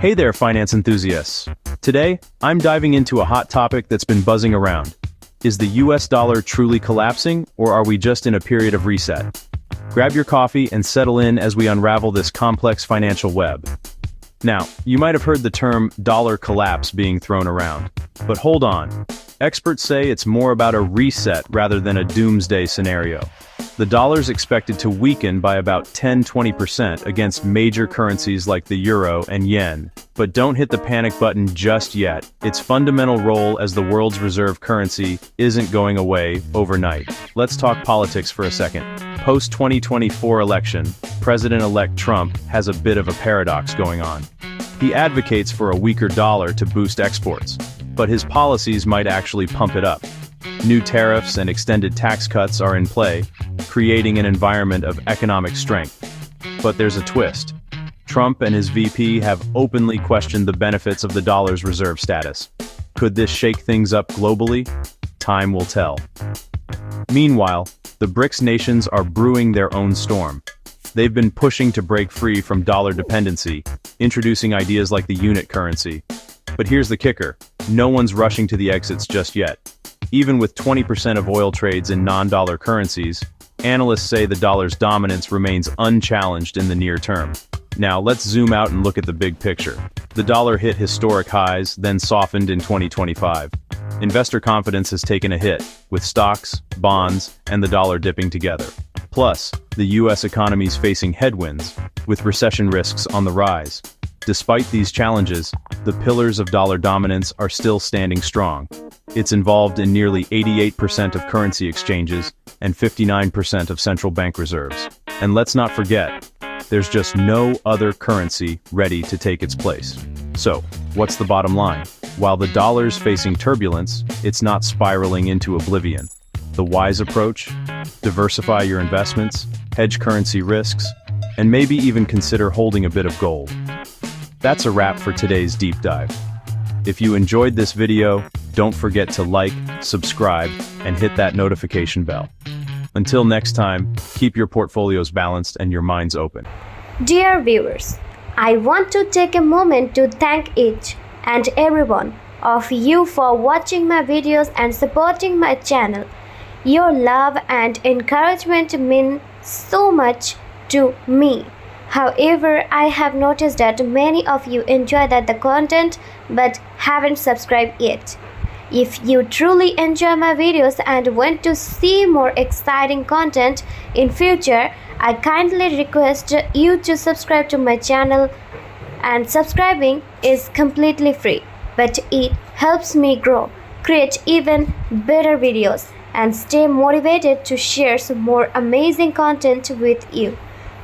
Hey there, finance enthusiasts. Today, I'm diving into a hot topic that's been buzzing around. Is the US dollar truly collapsing, or are we just in a period of reset? Grab your coffee and settle in as we unravel this complex financial web. Now, you might have heard the term dollar collapse being thrown around. But hold on. Experts say it's more about a reset rather than a doomsday scenario. The dollar's expected to weaken by about 10-20% against major currencies like the euro and yen. But don't hit the panic button just yet. Its fundamental role as the world's reserve currency isn't going away overnight. Let's talk politics for a second. Post-2024 election, President-elect Trump has a bit of a paradox going on. He advocates for a weaker dollar to boost exports, but his policies might actually pump it up. New tariffs and extended tax cuts are in play, creating an environment of economic strength. But there's a twist. Trump and his VP have openly questioned the benefits of the dollar's reserve status. Could this shake things up globally? Time will tell. Meanwhile, the BRICS nations are brewing their own storm. They've been pushing to break free from dollar dependency, introducing ideas like the unit currency. But here's the kicker. No one's rushing to the exits just yet. Even with 20% of oil trades in non-dollar currencies, analysts say the dollar's dominance remains unchallenged in the near term. Now, let's zoom out and look at the big picture. The dollar hit historic highs, then softened in 2025. Investor confidence has taken a hit, with stocks, bonds, and the dollar dipping together. Plus, the US economy's facing headwinds, with recession risks on the rise. Despite these challenges, the pillars of dollar dominance are still standing strong. It's involved in nearly 88% of currency exchanges and 59% of central bank reserves. And let's not forget, there's just no other currency ready to take its place. So, what's the bottom line? While the dollar's facing turbulence, it's not spiraling into oblivion. The wise approach? Diversify your investments, hedge currency risks, and maybe even consider holding a bit of gold. That's a wrap for today's deep dive. If you enjoyed this video, don't forget to like, subscribe, and hit that notification bell. Until next time, keep your portfolios balanced and your minds open. Dear viewers, I want to take a moment to thank each and every one of you for watching my videos and supporting my channel. Your love and encouragement mean so much to me. However, I have noticed that many of you enjoy the content but haven't subscribed yet. If you truly enjoy my videos and want to see more exciting content in future, I kindly request you to subscribe to my channel, and subscribing is completely free, but it helps me grow, create even better videos, and stay motivated to share some more amazing content with you.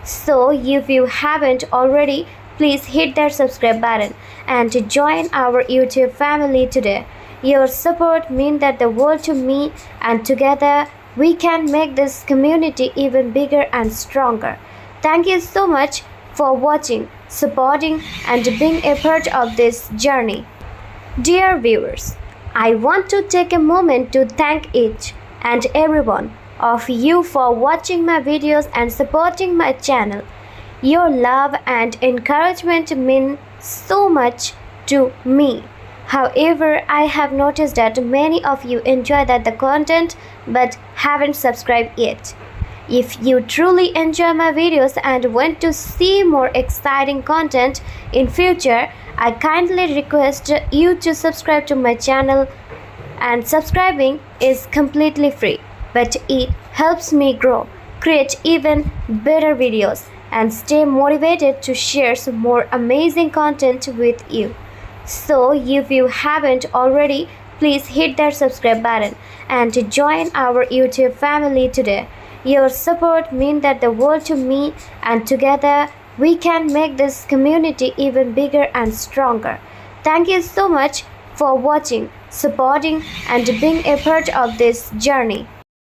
So if you haven't already, please hit that subscribe button and join our YouTube family today. Your support means the world to me, and together we can make this community even bigger and stronger. Thank you so much for watching, supporting, and being a part of this journey. Dear viewers, I want to take a moment to thank each and every one of you for watching my videos and supporting my channel. Your love and encouragement mean so much to me. However, I have noticed that many of you enjoy the content but haven't subscribed yet. If you truly enjoy my videos and want to see more exciting content in future, I kindly request you to subscribe to my channel, and subscribing is completely free, but it helps me grow, create even better videos, and stay motivated to share some more amazing content with you. So if you haven't already, please hit that subscribe button and join our YouTube family today. Your support means that the world to me, and together we can make this community even bigger and stronger. Thank you so much for watching, supporting, and being a part of this journey. Dear viewers, I want to take a moment to thank each and every one of you for watching my videos and supporting my channel. Your love and encouragement mean so much to me. However, I have noticed that many of you enjoy the content but haven't subscribed yet. If you truly enjoy my videos and want to see more exciting content in future, I kindly request you to subscribe to my channel, and subscribing is completely free, but it helps me grow, create even better videos, and stay motivated to share some more amazing content with you. So if you haven't already, please hit that subscribe button and join our YouTube family today. Your support means that the world to me, and together we can make this community even bigger and stronger. Thank you so much for watching, supporting, and being a part of this journey.